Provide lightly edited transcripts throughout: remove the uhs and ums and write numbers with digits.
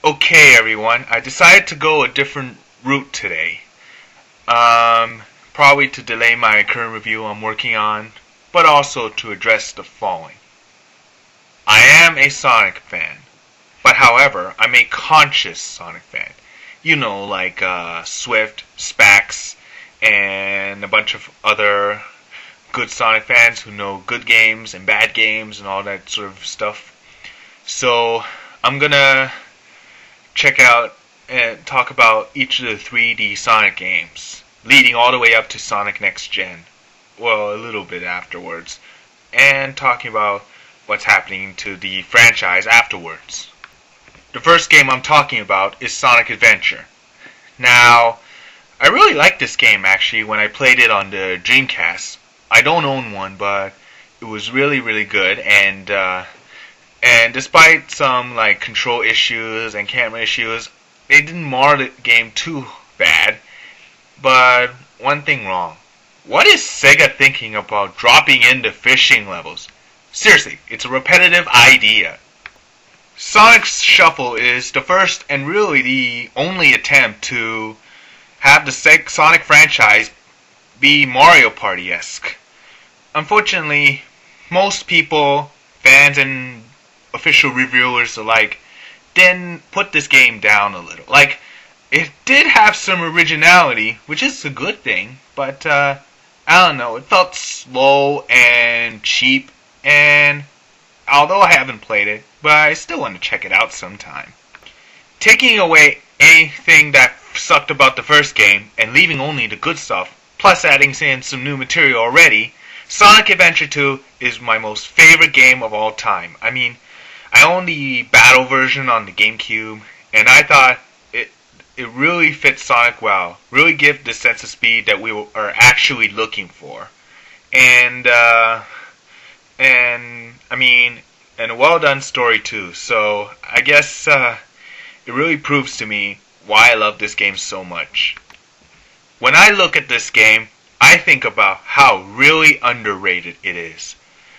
Okay, everyone, I decided to go a different route today. Probably to delay my current review I'm working on, but also to address the following. I am a Sonic fan, but however, I'm a conscious Sonic fan. You know, like Swift, Spax, and a bunch of other good Sonic fans who know good games and bad games and all that sort of stuff. So, I'm gonna check out and talk about each of the 3D Sonic games, leading all the way up to Sonic Next Gen. Well, a little bit afterwards, and talking about what's happening to the franchise afterwards. The first game I'm talking about is Sonic Adventure. Now, I really liked this game actually when I played it on the Dreamcast. I don't own one, but it was really good, and despite some like control issues and camera issues, they didn't mar the game too bad. But one thing wrong. What is Sega thinking about dropping in the fishing levels? Seriously, it's a repetitive idea. Sonic Shuffle is the first and really the only attempt to have the Sonic franchise be Mario Party-esque. Unfortunately, most people, fans and official reviewers alike, didn't put this game down a little. Like, it did have some originality, which is a good thing, but I don't know, it felt slow and cheap, and although I haven't played it, but I still want to check it out sometime. Taking away anything that sucked about the first game and leaving only the good stuff, plus adding in some new material already, Sonic Adventure 2 is my most favorite game of all time. I mean, I own the battle version on the GameCube, and I thought it really fits Sonic well. Really gives the sense of speed that we are actually looking for, and I mean, and a well done story too. So I guess it really proves to me why I love this game so much. When I look at this game, I think about how really underrated it is.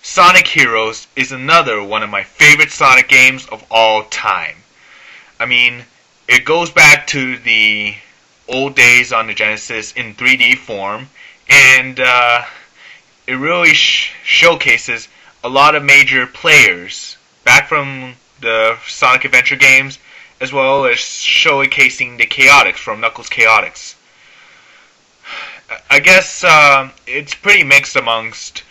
Sonic Heroes is another one of my favorite Sonic games of all time. I mean, it goes back to the old days on the Genesis in 3D form, and it really showcases a lot of major players back from the Sonic Adventure games, as well as showcasing the Chaotix from Knuckles Chaotix. I guess it's pretty mixed amongst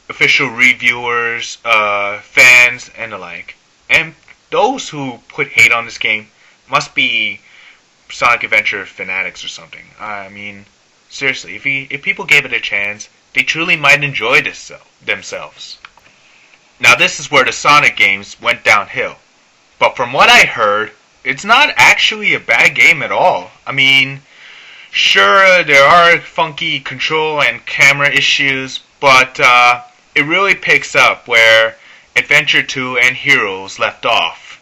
official reviewers, fans, and the like. And those who put hate on this game must be Sonic Adventure fanatics or something. I mean, seriously, if people gave it a chance, they truly might enjoy this themselves. Now this is where the Sonic games went downhill. But from what I heard, it's not actually a bad game at all. I mean, sure, there are funky control and camera issues, but it really picks up where Adventure 2 and Heroes left off.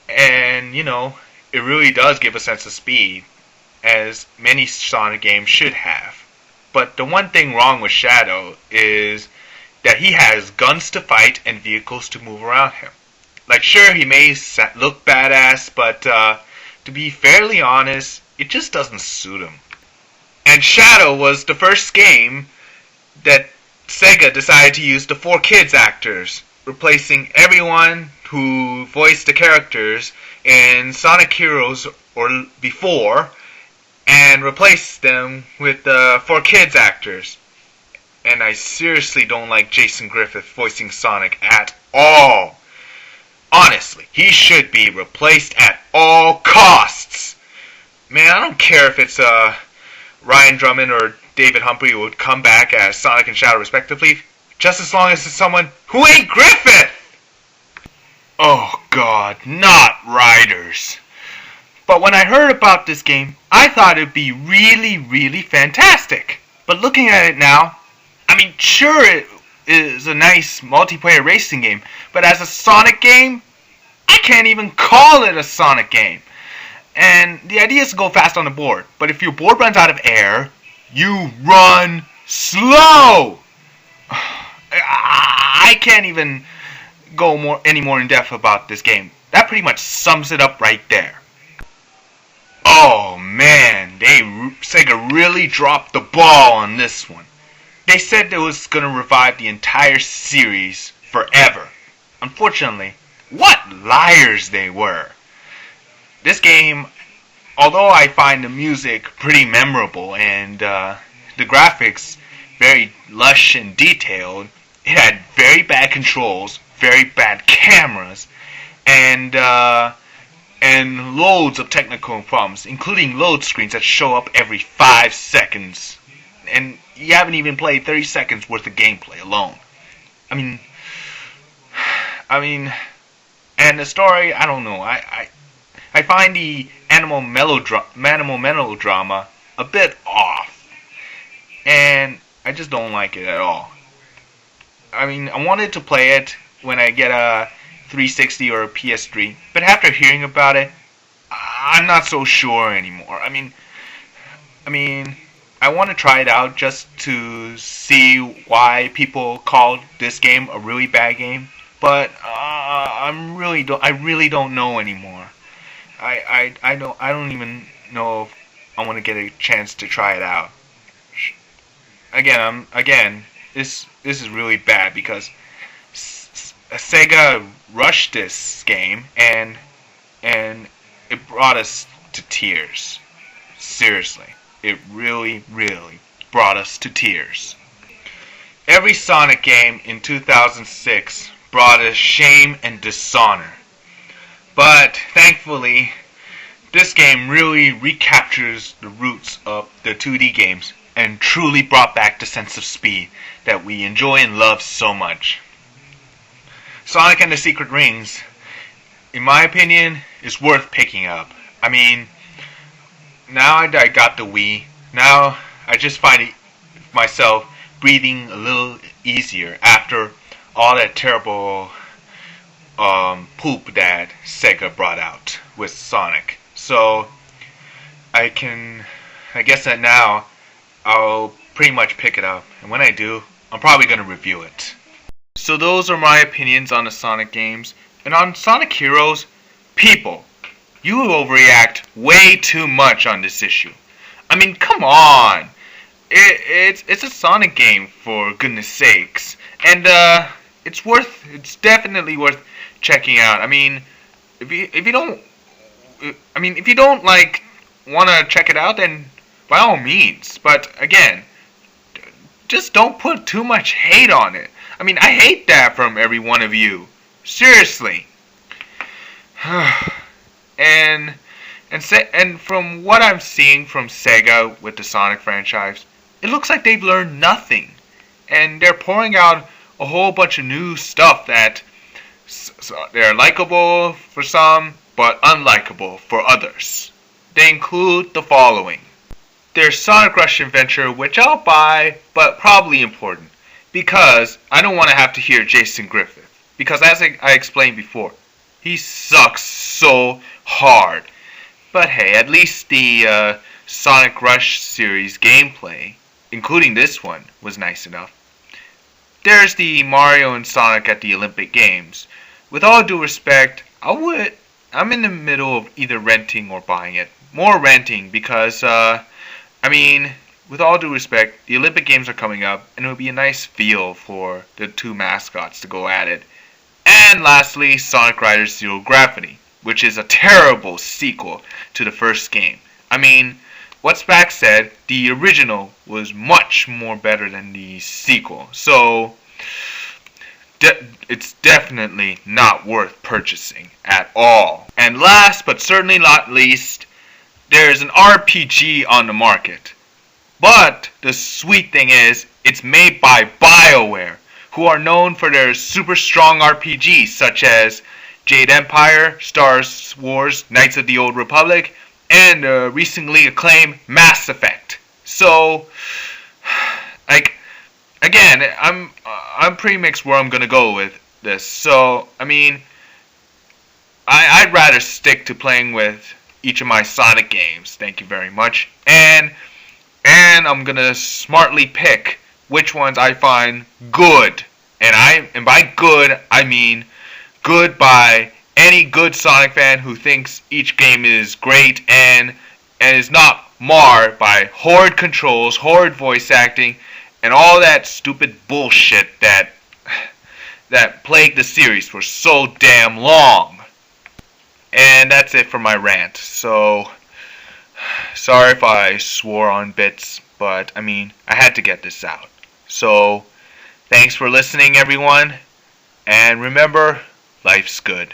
And, you know, it really does give a sense of speed, as many Sonic games should have. But the one thing wrong with Shadow is that he has guns to fight and vehicles to move around him. Like, sure, he may look badass, but to be fairly honest, it just doesn't suit him. And Shadow was the first game that Sega decided to use the 4Kids actors, replacing everyone who voiced the characters in Sonic Heroes or before, and replace them with the 4Kids actors. And I seriously don't like Jason Griffith voicing Sonic at all. Honestly, he should be replaced at all costs. Man, I don't care if it's Ryan Drummond or David Humphrey would come back as Sonic and Shadow respectively, just as long as it's someone who ain't Griffith! Oh god, not Riders. But when I heard about this game, I thought it'd be really fantastic. But looking at it now, I mean, sure it is a nice multiplayer racing game, but as a Sonic game, I can't even call it a Sonic game. And the idea is to go fast on the board, but if your board runs out of air, you run slow! I can't even go any more in depth about this game. That pretty much sums it up right there. Oh man, Sega really dropped the ball on this one. They said it was going to revive the entire series forever. Unfortunately, what liars they were. This game, although I find the music pretty memorable and the graphics very lush and detailed, it had very bad controls, very bad cameras, and loads of technical problems, including load screens that show up every 5 seconds. And you haven't even played 30 seconds worth of gameplay alone. I mean, and the story, I don't know. I find the animal melodrama a bit off, and I just don't like it at all. I mean, I wanted to play it when I get a 360 or a PS3, but after hearing about it, I'm not so sure anymore. I mean, I want to try it out just to see why people call this game a really bad game, but I really don't know anymore. I don't even know if I want to get a chance to try it out. Again, this is really bad because Sega rushed this game and it brought us to tears. Seriously, it really brought us to tears. Every Sonic game in 2006 brought us shame and dishonor. But thankfully, this game really recaptures the roots of the 2D games and truly brought back the sense of speed that we enjoy and love so much. Sonic and the Secret Rings, in my opinion, is worth picking up. I mean, now I got the Wii, now I just find myself breathing a little easier after all that terrible poop that Sega brought out with Sonic. So I guess that now I'll pretty much pick it up, and when I do, I'm probably going to review it. So those are my opinions on the Sonic games. And on Sonic Heroes, people, you overreact way too much on this issue. I mean, come on. It's a Sonic game, for goodness sakes. And it's definitely worth checking out. I mean, if you don't like want to check it out, then by all means. But again, just don't put too much hate on it. I mean, I hate that from every one of you. Seriously. and from what I'm seeing from Sega with the Sonic franchise, it looks like they've learned nothing. And they're pouring out a whole bunch of new stuff that they're likable for some, but unlikable for others. They include the following. There's Sonic Rush Adventure, which I'll buy, but probably important, because I don't want to have to hear Jason Griffith. Because as I explained before, he sucks so hard. But hey, at least the Sonic Rush series gameplay, including this one, was nice enough. There's the Mario and Sonic at the Olympic Games. With all due respect, I'm in the middle of either renting or buying it. More renting because, with all due respect, the Olympic Games are coming up, and it would be a nice feel for the two mascots to go at it. And lastly, Sonic Riders Zero Gravity, which is a terrible sequel to the first game. I mean, what Spax said, the original was much more better than the sequel. So, it's definitely not worth purchasing at all. And last but certainly not least, there's an RPG on the market. But the sweet thing is, it's made by BioWare, who are known for their super strong RPGs such as Jade Empire, Star Wars, Knights of the Old Republic, and recently acclaimed Mass Effect. So, again, I'm pretty mixed where I'm gonna go with this. So, I'd rather stick to playing with each of my Sonic games. Thank you very much. And I'm gonna smartly pick which ones I find good. And by good, I mean good by any good Sonic fan who thinks each game is great and is not marred by horrid controls, horrid voice acting, and all that stupid bullshit that plagued the series for so damn long. And that's it for my rant. So, sorry if I swore on bits, but I had to get this out. So, thanks for listening, everyone, and remember, life's good.